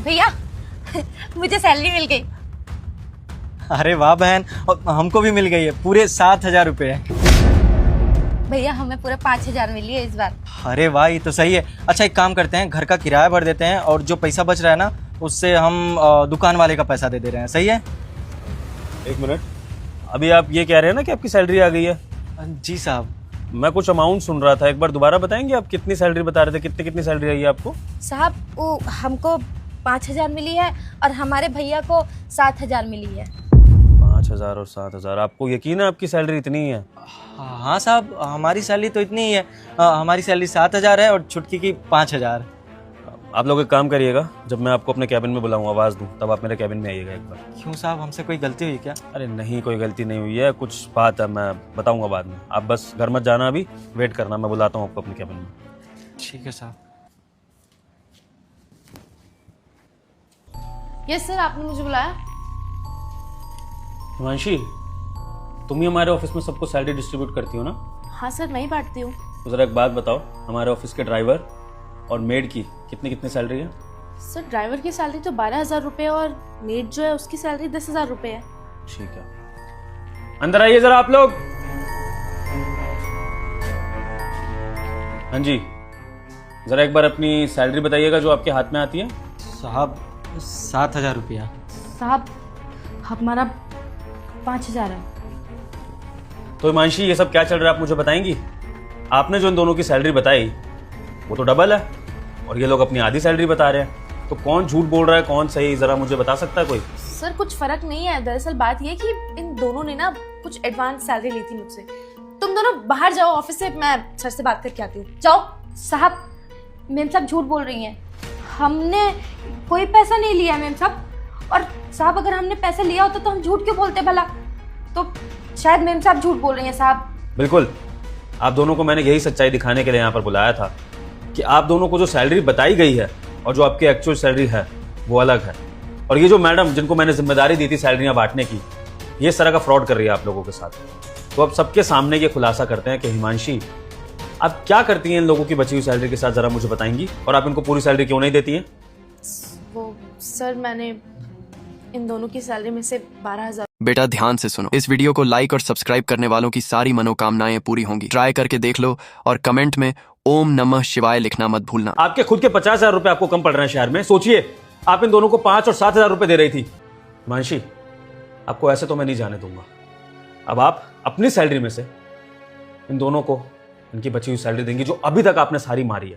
भैया मुझे सैलरी मिल गई। अरे वाह बहन, और हमको भी मिल गई है, पूरे 7,000 रुपये है। भैया हमें पूरा 5,000 मिली है इस बार। अरे वाह, ये तो सही है। अच्छा एक काम करते हैं, घर का किराया भर देते हैं और जो पैसा बच रहा है ना उससे हम दुकान वाले का पैसा दे रहे हैं। सही है? एक मिनट, अभी आप ये कह रहे हैं ना कि आपकी सैलरी आ गई है? जी साहब। मैं कुछ अमाउंट सुन रहा था, एक बार दोबारा बताएंगे आप कितनी सैलरी बता रहे थे? कितनी सैलरी आई है आपको? साहब वो हमको 5,000 मिली है और हमारे भैया को 7,000 मिली है। 5,000 और 7,000, आपको यकीन है आपकी सैलरी इतनी ही है? हाँ साहब, हमारी सैलरी तो इतनी ही है। हमारी सैलरी 7,000 है और छुटकी की 5,000। आप लोग एक काम करिएगा, जब मैं आपको अपने कैबिन में बुलाऊं, आवाज़ दूं, तब आप मेरे कैबिन में आइएगा एक बार। क्यों साहब, हमसे कोई गलती हुई क्या? अरे नहीं, कोई गलती नहीं हुई है, कुछ बात है, मैं बताऊंगा बाद में। आप बस घर मत जाना, अभी वेट करना, मैं बुलाता हूँ आपको अपने कैबिन में। ठीक है साहब। यस सर, आपने मुझे बुलाया? हिमांशी, तुम ही हमारे ऑफिस में सबको सैलरी डिस्ट्रीब्यूट करती हो ना? हाँ सर, मैं ही बांटती हूँ। तो ज़रा एक बात बताओ, हमारे ऑफिस के ड्राइवर और मेड की कितनी सैलरी है? सर ड्राइवर की सैलरी तो 12,000 रुपये और मेड जो है उसकी सैलरी 10,000 रुपये है। ठीक है, अंदर आइए जरा आप लोग। हाँ जी, जरा एक बार अपनी सैलरी बताइएगा जो आपके हाथ में आती है। साहब 7,000 रुपया। साहब हमारा 5,000 है। तो हिमांशी, ये सब क्या चल रहा है आप मुझे बताएंगी? आपने जो इन दोनों की सैलरी बताई वो तो डबल है और ये लोग अपनी आधी सैलरी बता रहे हैं, तो कौन झूठ बोल रहा है कौन सही, जरा मुझे बता सकता है कोई? सर कुछ फर्क नहीं है, दरअसल बात ये कि इन दोनों ने ना कुछ एडवांस सैलरी ली थी मुझसे। तुम दोनों बाहर जाओ ऑफिस से, मैं सर से बात करके आती हूँ। जाओ। साहब मैम साहब झूठ बोल रही हैं, हमने कोई पैसा नहीं लिया मैम साहब। और साहब अगर हमने पैसा लिया होता तो हम झूठ क्यों बोलते भला? तो शायद मैम साहब झूठ बोल रही हैं साहब। बिल्कुल, आप दोनों को मैंने यही सच्चाई दिखाने के लिए यहाँ पर बुलाया था कि आप दोनों को जो सैलरी बताई गई है और जो आपकी एक्चुअल सैलरी है वो अलग है। और ये जो मैडम जिनको मैंने जिम्मेदारी दी थी सैलरियाँ बांटने की, ये इस तरह का फ्रॉड कर रही है आप लोगों के साथ। तो अब सबके सामने ये खुलासा करते हैं कि हिमांशी, आप क्या करती हैं इन लोगों की बची हुई सैलरी के साथ, जरा मुझे बताएंगी? और आप इनको पूरी सैलरी क्यों नहीं देती हैं? वो सर, मैंने इन दोनों की सैलरी में से 12,000। बेटा ध्यान से सुनो, इस वीडियो को लाइक और सब्सक्राइब करने वालों की सारी मनोकामनाएं पूरी होंगी। ट्राई करके देख लो और कमेंट में ओम नमः शिवाय लिखना मत भूलना। आपके खुद के 50,000 रुपए आपको कम पड़ रहे हैं शहर में। सोचिए, आप इन दोनों को 5 और 7,000 रुपए दे रही थी। हिमांशी, आपको ऐसे तो मैं नहीं जाने दूंगा। अब आप अपनी सैलरी में से इन दोनों को इनकी बची हुई सैलरी देंगी जो अभी तक आपने सारी मारी है।